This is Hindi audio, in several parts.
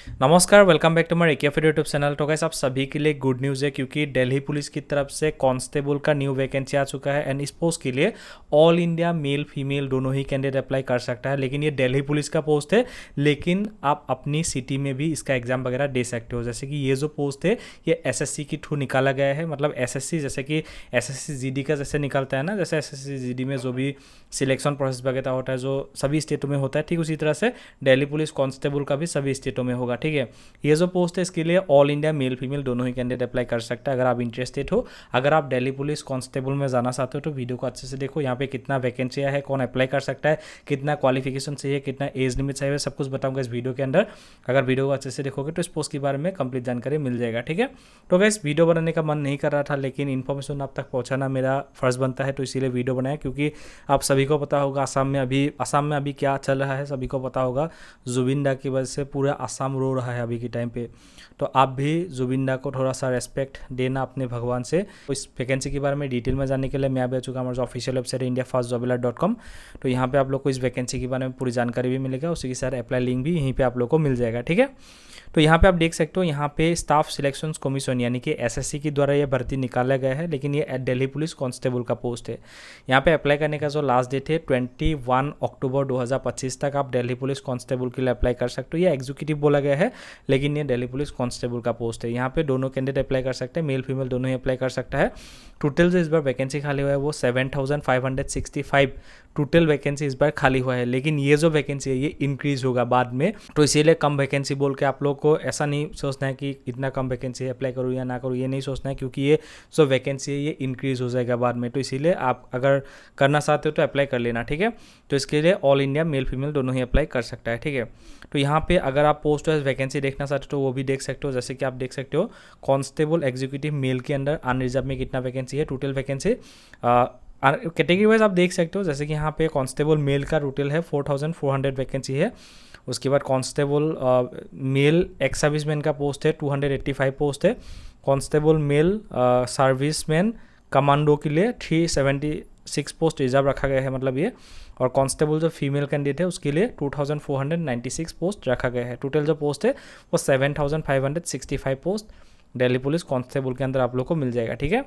नमस्कार, welcome back to my AKF YouTube channel. तो गाइस आप सभी के लिए गुड न्यूज़ है क्योंकि दिल्ली पुलिस की तरफ से कांस्टेबल का न्यू वैकेंसी आ चुका है एंड इस पोस्ट के लिए ऑल इंडिया मेल फीमेल दोनों ही कैंडिडेट अप्लाई कर सकता है। लेकिन ये दिल्ली पुलिस का पोस्ट है, लेकिन आप अपनी सिटी में भी इसका एग्जाम वगैरह दे सकते हो। जैसे कि ये जो पोस्ट है ये एसएससी के थ्रू निकाला गया है, मतलब एसएससी जैसे कि एसएससी जीडी का जैसे निकलता है ना, जैसे एसएससी जीडी में जो भी सिलेक्शन प्रोसेस वगैरह होता है जो सभी स्टेटों में होता है, ठीक उसी तरह से दिल्ली पुलिस कांस्टेबल का भी सभी स्टेटों में होगा। ठीक है, ये जो पोस्ट है इसके लिए ऑल इंडिया मेल फीमेल दोनों ही कैंडिडेट अप्लाई कर सकता है। अगर आप इंटरेस्टेड हो, अगर आप दिल्ली पुलिस कांस्टेबल में जाना चाहते हो तो वीडियो को अच्छे से देखो। यहाँ पे कितना वैकेंसी है, कौन अप्लाई कर सकता है, कितना क्वालिफिकेशन चाहिए, कितना एज लिमिट चाहिए, सब कुछ बताऊंगा इस वीडियो के अंदर। अगर वीडियो को अच्छे से देखोगे तो इस पोस्ट के बारे में कंप्लीट जानकारी मिल जाएगा। ठीक है, तो गाइस वीडियो बनाने का मन नहीं कर रहा था, लेकिन इन्फॉर्मेशन आप तक पहुँचाना मेरा फर्ज बनता है, तो इसीलिए वीडियो बनाया। क्योंकि आप सभी को पता होगा आसाम में अभी क्या चल रहा है, सभी को पता होगा। जुबिन डा की वजह से पूरा आसाम रो रहा है अभी के टाइम पे। तो आप भी जुबिन डा को थोड़ा सा रेस्पेक्ट देना अपने भगवान से। तो इस वैकेंसी के बारे में डिटेल में जानने के लिए मैं अभी आ चुका हूँ हमारा ऑफिशियल वेबसाइट indiafastjobalert.com। तो यहाँ पे आप लोग को इस वैकेंसी के बारे में पूरी जानकारी भी मिलेगा, उसी के साथ अप्लाई लिंक भी यहीं पे आप लोग को मिल जाएगा। ठीक है, तो यहाँ पे आप देख सकते हो, यहाँ पे स्टाफ सिलेक्शन कमीशन यानी कि एसएससी के द्वारा ये भर्ती निकाला गया है, लेकिन ये दिल्ली पुलिस कांस्टेबल का पोस्ट है। यहाँ पे अप्लाई करने का जो लास्ट डेट है 21 अक्टूबर 2025 तक आप दिल्ली पुलिस कांस्टेबल के लिए अप्लाई कर सकते हो। ये एग्जीक्यूटिव बोला गया है, लेकिन ये दिल्ली पुलिस कांस्टेबल का पोस्ट है। यहाँ पे दोनों कैंडिडेट अप्लाई कर सकते हैं, मेल फीमेल दोनों ही अप्लाई कर सकता है। टोटल जो इस बार वैकेंसी खाली हुआ है वो 7565 टोटल वैकेंसी इस बार खाली हुआ है। लेकिन ये जो वैकेंसी है ये इंक्रीज होगा बाद में, तो इसीलिए कम वैकेंसी बोल के आप लोग को ऐसा नहीं सोचना है कि इतना कम वैकेंसी है अप्लाई करूँ या ना करूँ, ये नहीं सोचना है। क्योंकि ये जो वैकेंसी है ये इंक्रीज हो जाएगा बाद में, तो इसीलिए आप अगर करना चाहते हो तो अप्लाई कर लेना। ठीक है, तो इसके लिए ऑल इंडिया मेल फीमेल दोनों ही अप्लाई कर सकता है। ठीक है, तो यहाँ पे अगर आप पोस्ट वाइज वैकेंसी देखना चाहते हो तो वो भी देख सकते हो। जैसे कि आप देख सकते हो कांस्टेबल एग्जीक्यूटिव मेल के अंदर अनरिजर्व में कितना वैकेंसी है, टोटल वैकेंसी कैटेगरी वाइज आप देख सकते हो। जैसे कि यहाँ पे कांस्टेबल मेल का टोटल है 4400 वैकेंसी है। उसके बाद कांस्टेबल मेल एक्स सर्विसमैन का पोस्ट है 285 पोस्ट है। कांस्टेबल मेल सर्विसमैन कमांडो के लिए 376 पोस्ट रिजर्व रखा गया है, मतलब ये। और कांस्टेबल जो फीमेल कैंडिडेट है उसके लिए 2496 पोस्ट रखा गया है। टोटल जो पोस्ट है वो 7565 पोस्ट दिल्ली पुलिस कांस्टेबल के अंदर आप लोग को मिल जाएगा। ठीक है,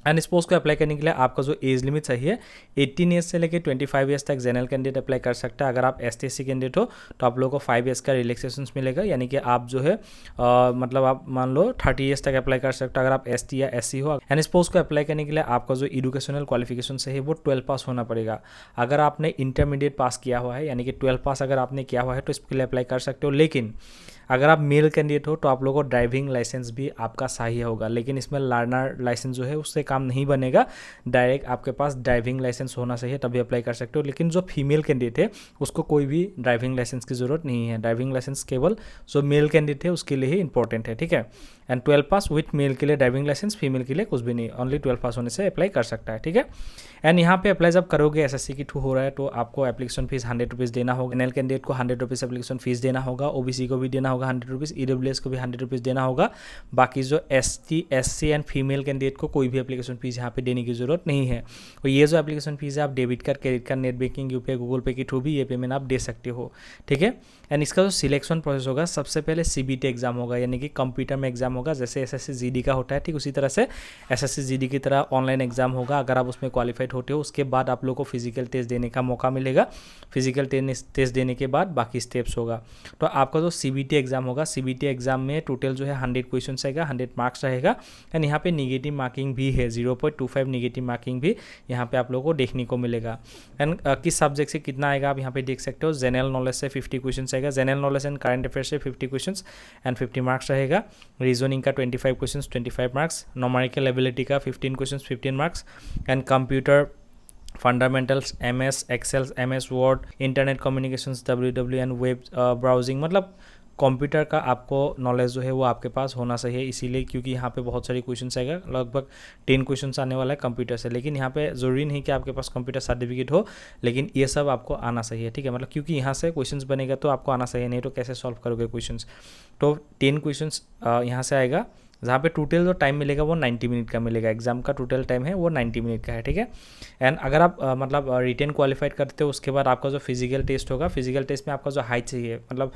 एंड इस पोस्ट को अप्लाई करने के लिए आपका जो एज लिमिट चाहिए 18 ईयर्स से लेकर 25 ईयर्स तक जनरल कैंडिडेट अप्लाई कर सकता है। अगर आप ST/SC कैंडिडेट हो तो आप लोगों को 5 ईयर्स का रिलैक्सेशन मिलेगा, यानी कि आप जो है मतलब आप मान लो 30 ईयर्स तक अप्लाई कर सकते हो अगर आप ST या SC हो। एंड इस पोस्ट को अप्लाई करने के लिए आपका जो एजुकेशनल क्वालिफिकेशन है वो 12 पास होना पड़ेगा। अगर आपने इंटरमीडिएट पास किया हुआ है, यानी कि 12 पास अगर आपने किया हुआ है तो इसके लिए अप्लाई कर सकते हो। लेकिन अगर आप मेल कैंडिडेट हो तो आप लोगों को ड्राइविंग लाइसेंस भी आपका चाहिए होगा, लेकिन इसमें लर्नर लाइसेंस जो है उससे काम नहीं बनेगा। डायरेक्ट आपके पास ड्राइविंग लाइसेंस होना चाहिए तभी अप्लाई कर सकते हो। लेकिन जो फीमेल कैंडिडेट है उसको कोई भी ड्राइविंग लाइसेंस की ज़रूरत नहीं है। ड्राइविंग लाइसेंस केवल जो मेल कैंडिडेट है उसके लिए ही इंपॉर्टेंट है। ठीक है, एंड 12 पास विथ मेल के लिए ड्राइविंग लाइसेंस, फीमेल के लिए कुछ भी नहीं, ओनली 12 पास होने से अप्लाई कर सकता है। ठीक है, एंड यहाँ पे अप्लाई जब करोगे एसएससी के थ्रू हो रहा है तो आपको एप्लीकेशन फीस 100 रुपीज़ देना होगा। जनरल कैंडिडेट को 100 रुपीज़ एप्लीकेशन फीस देना होगा, OBC को भी देना होगा 100 रुपीज़, EWS को भी 100 रुपीज़ देना होगा। बाकी जो ST SC and female candidate को कोई भी एप्लीकेशन फीस यहाँ पे देने की जरूरत नहीं है। और ये जो एप्लीकेशन फीस है आप debit card, credit card, net banking, UPI, Google पे के थ्रू भी ये पेमेंट आप दे सकते हो। ठीक है, एंड इसका जो सिलेक्शन प्रोसेस होगा सबसे पहले CBT एग्जाम होगा, यानी कि कंप्यूटर में एग्जाम होगा, जैसे SSC GD का होता है ठीक उसी तरह से SSC GD की तरह ऑनलाइन एग्जाम होगा। अगर आप उसमें क्वालिफाइड होते हो उसके बाद आप लोग को फिजिकल टेस्ट देने का मौका मिलेगा। फिजिकल टेस्ट देने के बाद बाकी स्टेप्स होगा। तो आपका जो CBT एग्जाम होगा, CBT एग्जाम में टोटल जो है 100 क्वेश्चन रहेगा, 100 मार्क्स रहेगा। एंड यहाँ पे निगेटिव मार्किंग भी है, 0.25 निगेटिव मार्किंग भी यहाँ पे आप लोगों को देखने को मिलेगा। एंड किस सब्जेक्ट से कितना आएगा आप यहाँ पे देख सकते हो। जनरल नॉलेज से 50 क्वेश्चन आएगा, general knowledge and current affair से 50 क्वेश्चन एंड 50 मार्क्स रहेगा। रीजनिंग का 25 क्वेश्चन 25 मार्क्स, न्यूमेरिकल एबिलिटी का 15 question 15 marks, and computer fundamentals MS Excel, MS Word, internet communications, WW and web browsing, मतलब कंप्यूटर का आपको नॉलेज जो है वो आपके पास होना चाहिए। इसीलिए क्योंकि यहाँ पे बहुत सारे क्वेश्चन आएगा, लगभग 10 क्वेश्चन आने वाला है कंप्यूटर से। लेकिन यहाँ पे ज़रूरी नहीं कि आपके पास कंप्यूटर सर्टिफिकेट हो, लेकिन ये सब आपको आना चाहिए। ठीक है, मतलब क्योंकि यहाँ से क्वेश्चंस बनेगा तो आपको आना चाहिए, नहीं तो कैसे सॉल्व करोगे क्वेश्चंस। तो 10 क्वेश्चंस यहाँ से आएगा। जहाँ पे टोटल जो टाइम मिलेगा वो 90 मिनट का मिलेगा। एग्जाम का टोटल टाइम है वो 90 मिनट का है, ठीक है। एंड अगर आप मतलब रिटेन क्वालिफाइड करते हो उसके बाद आपका जो फिजिकल टेस्ट होगा, फिजिकल टेस्ट में आपका जो हाइट चाहिए, मतलब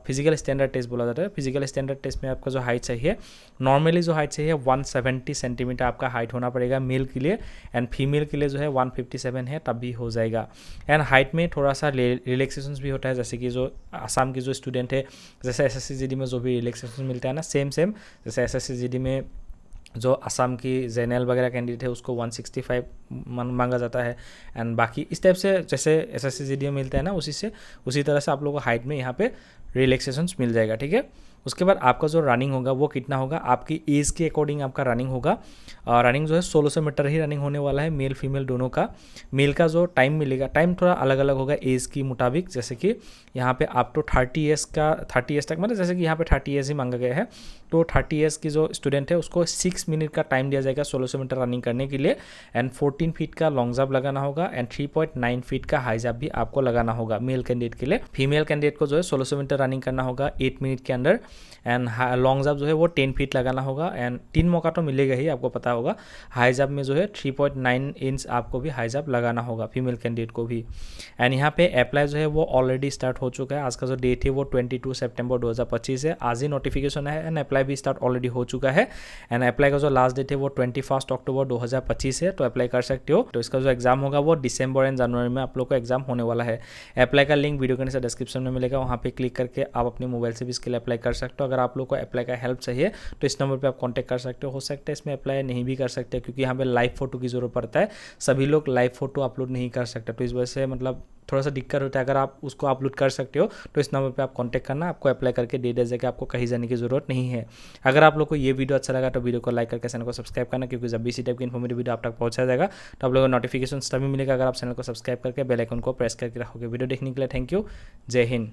फिजिकल स्टैंडर्ड टेस्ट बोला जाता है, फिजिकल स्टैंडर्ड टेस्ट में आपका जो हाइट चाहिए, नॉर्मली जो हाइट चाहिए 170 सेंटीमीटर आपका हाइट होना पड़ेगा मेल के लिए, एंड फीमेल के लिए जो है 157 है तब भी हो जाएगा। एंड हाइट में थोड़ा सा रिलैक्सेशन भी होता है, जैसे कि जो आसाम की जो स्टूडेंट है, जैसे SSC GD में जो भी रिलैक्सेशन मिलता है ना, सेम जैसे SSC GD में जो आसाम की जेनरल वगैरह कैंडिडेट है उसको 165 मांगा जाता है। एंड बाकी इस टाइप से जैसे SSC GD में मिलता है ना, उसी तरह से आप लोगों को हाइट में यहाँ पे रिलैक्सेशंस मिल जाएगा, ठीक है। उसके बाद आपका जो रनिंग होगा वो कितना होगा, आपकी एज के अकॉर्डिंग आपका रनिंग होगा। रनिंग जो है 1600 मीटर ही रनिंग होने वाला है, मेल फीमेल दोनों का। मेल का जो टाइम मिलेगा, टाइम थोड़ा अलग अलग होगा एज की मुताबिक, जैसे कि यहाँ पे आप तो 30 ईयर्स तक, मतलब जैसे कि यहाँ पे 30 ईयर्स ही मांगा गया है, तो 30 ईयर्स की जो स्टूडेंट है उसको 6 मिनट का टाइम दिया जाएगा 1600 मीटर रनिंग करने के लिए। एंड 14 फीट का लॉन्ग जंप लगाना होगा, एंड 3.9 फीट का हाई जंप भी आपको लगाना होगा मेल कैंडिडेट के लिए। फीमेल कैंडिडेट को जो है 1600 मीटर रनिंग करना होगा 8 मिनट के अंदर, एंड लॉन्ग जंप जो है वो 10 फीट लगाना होगा, एंड 3 मौका तो मिलेगा ही, आपको पता होगा। हाई जंप में जो है 3.9 इंच आपको भी हाई जंप लगाना होगा फीमेल कैंडिडेट को भी। एंड यहाँ पे अप्लाई जो है वो ऑलरेडी स्टार्ट हो चुका है। आज का जो डेट है वो 22 सितंबर 2025 है, आज ही नोटिफिकेशन है, एंड अप्लाई भी स्टार्ट ऑलरेडी हो चुका है। एंड अप्लाई का जो लास्ट डेट है वो 21 अक्टूबर 2025 है, तो अप्लाई कर सकते हो। तो इसका जो एग्जाम होगा वो दिसंबर एंड जनवरी में आप लोग को एग्जाम होने वाला है। अप्लाई का लिंक वीडियो के नीचे डिस्क्रिप्शन में मिलेगा, वहाँ पे क्लिक करके आप अपने मोबाइल से भी इसके लिए अप्लाई कर सकते हो। अगर आप लोग को अप्लाई का हेल्प चाहिए तो इस नंबर पे आप कांटेक्ट कर सकते हो सकता है इसमें अप्लाई नहीं भी कर सकते, क्योंकि यहाँ पे लाइव फोटो की जरूरत पड़ता है, सभी लोग लाइव फोटो अपलोड नहीं कर सकते, तो इस वजह से मतलब थोड़ा सा दिक्कत होता है। अगर आप उसको अपलोड कर सकते हो तो इस नंबर पे आप कांटेक्ट करना, आपको अप्लाई करके दे दिया जाएगा, आपको कहीं जाने की जरूरत नहीं है। अगर आप लोग को ये वीडियो अच्छा लगा तो वीडियो को लाइक करके चैनल को सब्सक्राइब करना, क्योंकि जब भी इसी टाइप की इन्फॉर्मेटिव वीडियो आप तक पहुंचाया जाएगा तो आप लोगों को नोटिफिकेशन तभी मिलेगा अगर आप चैनल को सब्सक्राइब करके बेल आइकन को प्रेस करके रखोगे। वीडियो देखने के लिए थैंक यू, जय हिंद।